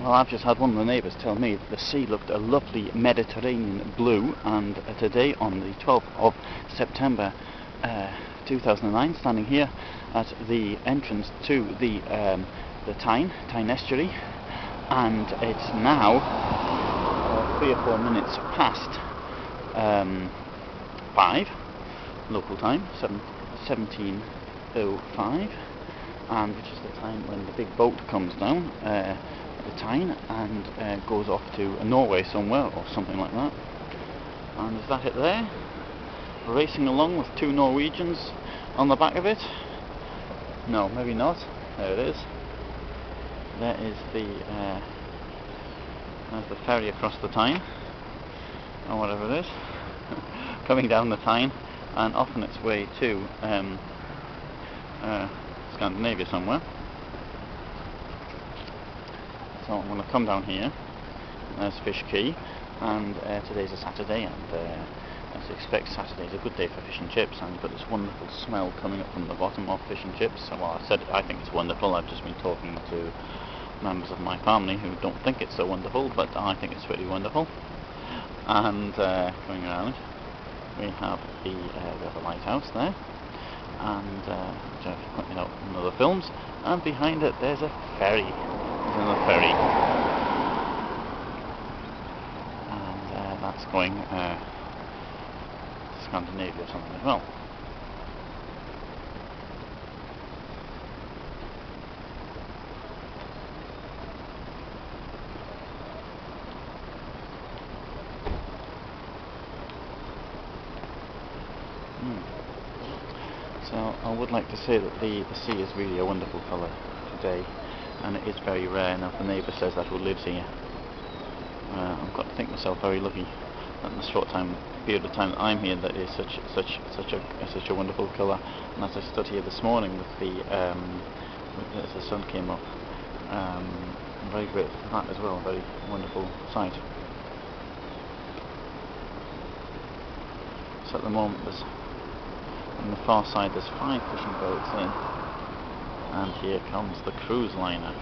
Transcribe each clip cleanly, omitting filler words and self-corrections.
Well, I've just had one of the neighbours tell me that the sea looked a lovely Mediterranean blue, and today on the 12th of September 2009, standing here at the entrance to the Tyne Estuary, and it's now 3 or 4 minutes past 5 local time, 17:05, and which is the time when the big boat comes down the Tyne and goes off to Norway somewhere or something like that. And is that it there? Racing along with 2 Norwegians on the back of it? No, maybe not. There it is. There is there's the ferry across the Tyne, or whatever it is, coming down the Tyne and off on its way to Scandinavia somewhere. So I'm going to come down here. There's Fish Quay, and today's a Saturday, and as you expect, Saturday's a good day for fish and chips, and you've got this wonderful smell coming up from the bottom of fish and chips. So, well, I think it's wonderful. I've just been talking to members of my family who don't think it's so wonderful, but I think it's really wonderful. And going around, we have the lighthouse there, and which I've pointed out in other films, and behind it there's a ferry. There's another ferry, and that's going to Scandinavia or something as well. So I would like to say that the sea is really a wonderful colour today, and it is very rare. Now, if the neighbour says that who lives here, I've got to think myself very lucky that in the short period of time that I'm here, that is such a wonderful colour. And as I stood here this morning with as the sun came up, I'm very grateful for that as well. A very wonderful sight. So at the moment, on the far side there's 5 fishing boats in, and here comes the cruise liner.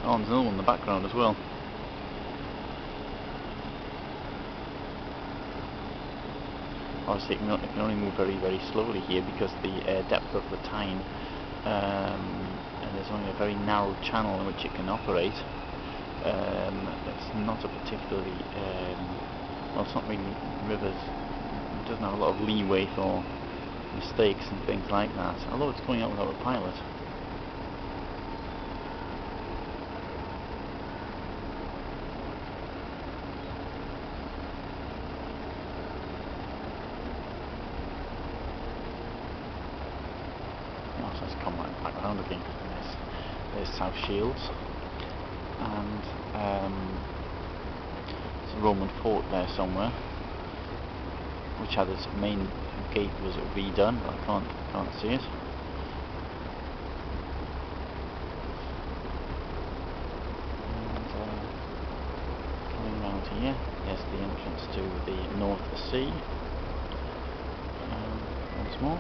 Oh, and there's another one in the background as well. Obviously it can only move very, very slowly here because the depth of the Tyne, and there's only a very narrow channel in which it can operate. It's not a particularly, well, it's not really rivers, it doesn't have a lot of leeway for mistakes and things like that, although it's going out without a pilot. So let's come right back around again. There's South Shields, and it's a Roman fort there somewhere, which had its main gate was redone, but I can't see it. And coming around here, there's the entrance to the North Sea, once more,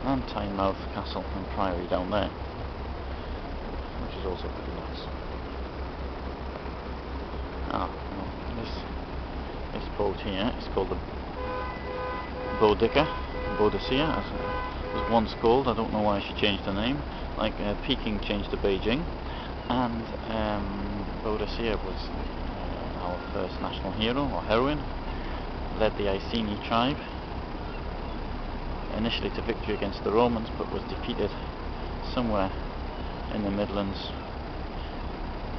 and Tynemouth Castle and Priory down there, which is also pretty nice. Well, this boat here is called the Boudicca, as it was once called. I don't know why she changed the name, like Peking changed to Beijing, and Boudicca was our first national hero or heroine, led the Iceni tribe initially to victory against the Romans, but was defeated somewhere in the Midlands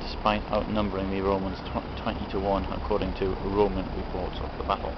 despite outnumbering the Romans 20 to 1 according to Roman reports of the battle.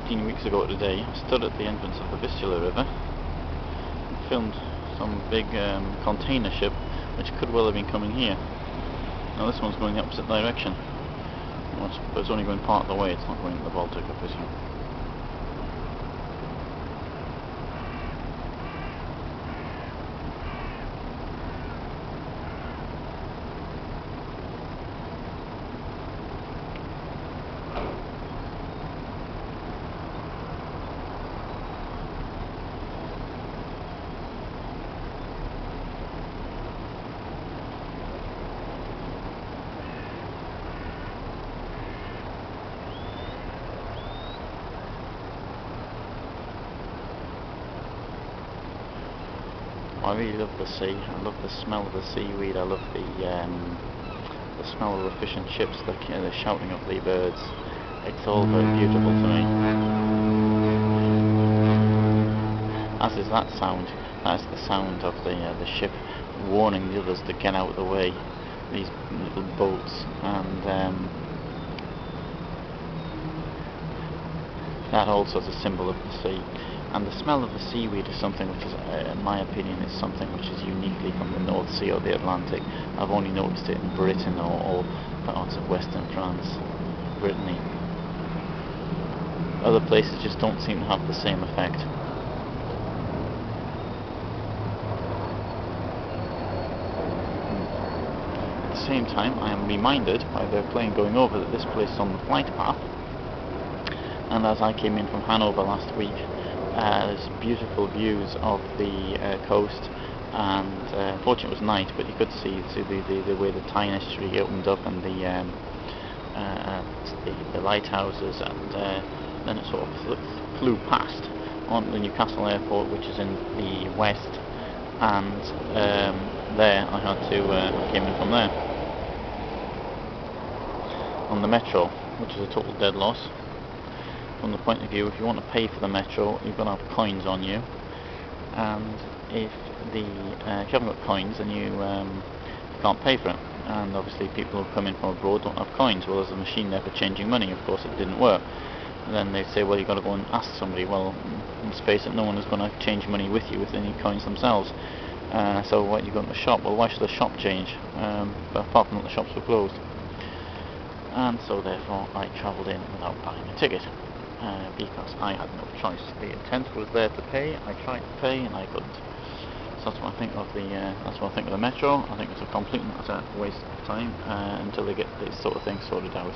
15 weeks ago today, I stood at the entrance of the Vistula River and filmed some big container ship which could well have been coming here. Now this one's going the opposite direction, but it's only going part of the way, it's not going to the Baltic, I presume. I really love the sea. I love the smell of the seaweed. I love the smell of the fish and chips, the shouting of the birds. It's all very beautiful to me. As is that sound. That is the sound of the ship warning the others to get out of the way. These little boats, and that also is a symbol of the sea. And the smell of the seaweed is something which is, in my opinion, is something which is uniquely from the North Sea or the Atlantic. I've only noticed it in Britain or parts of Western France, Brittany. Other places just don't seem to have the same effect. At the same time, I am reminded by the plane going over that this place is on the flight path. And as I came in from Hanover last week, there's beautiful views of the coast, and unfortunately it was night, but you could see the way the Tyne Estuary opened up, and the lighthouses, and then it sort of flew past on the Newcastle airport, which is in the west, and there I had to I came in from there on the metro, which is a total dead loss. From the point of view, if you want to pay for the metro, you've got to have coins on you, and if you haven't got coins, then you can't pay for it. And obviously people who come in from abroad don't have coins. Well, there's a machine there for changing money. Of course it didn't work. And then they say, well, you've got to go and ask somebody. Well, let's face it, no one is going to change money with you with any coins themselves. So what, you go to the shop? Well, why should the shop change? But apart from that, the shops were closed. And so therefore I travelled in without buying a ticket. Because I had no choice. The intent was there to pay. I tried to pay and I couldn't. So that's what I think of the metro. I think it's a complete and utter waste of time until they get this sort of thing sorted out.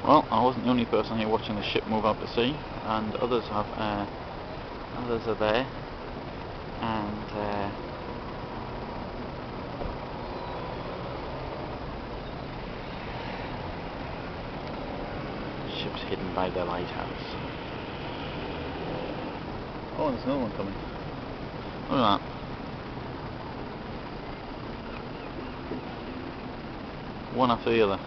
Well, I wasn't the only person here watching the ship move out to sea, and others are there, and ship's hidden by the lighthouse. Oh, there's another one coming. Look at that. One after the other.